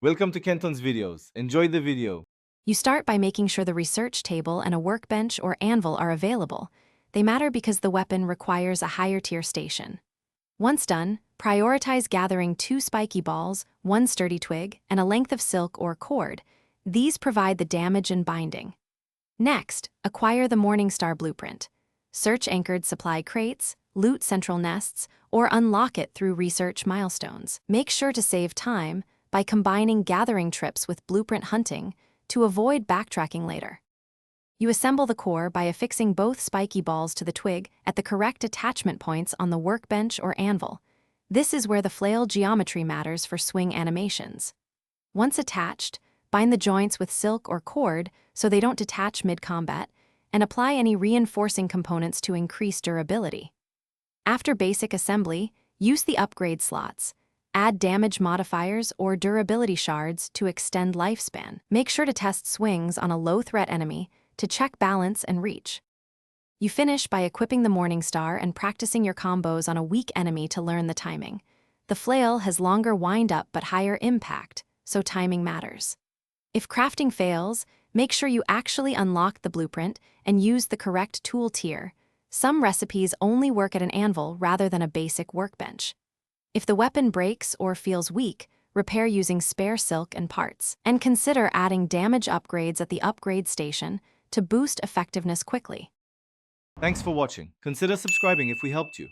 Welcome to Kenton's videos. Enjoy the video. You start by making sure the research table and a workbench or anvil are available. They matter because the weapon requires a higher tier station. Once done, prioritize gathering 2 spiky balls, 1 sturdy twig, and a length of silk or cord. These provide the damage and binding. Next, acquire the Morningstar blueprint. Search anchored supply crates, loot central nests, or unlock it through research milestones. Make sure to save time by combining gathering trips with blueprint hunting to avoid backtracking later. You assemble the core by affixing both spiky balls to the twig at the correct attachment points on the workbench or anvil. This is where the flail geometry matters for swing animations. Once attached, bind the joints with silk or cord so they don't detach mid-combat, and apply any reinforcing components to increase durability. After basic assembly, use the upgrade slots. Add damage modifiers or durability shards to extend lifespan. Make sure to test swings on a low-threat enemy to check balance and reach. You finish by equipping the Morningstar and practicing your combos on a weak enemy to learn the timing. The flail has longer wind-up but higher impact, so timing matters. If crafting fails, make sure you actually unlock the blueprint and use the correct tool tier. Some recipes only work at an anvil rather than a basic workbench. If the weapon breaks or feels weak, repair using spare silk and parts. And consider adding damage upgrades at the upgrade station to boost effectiveness quickly. Thanks for watching. Consider subscribing if we helped you.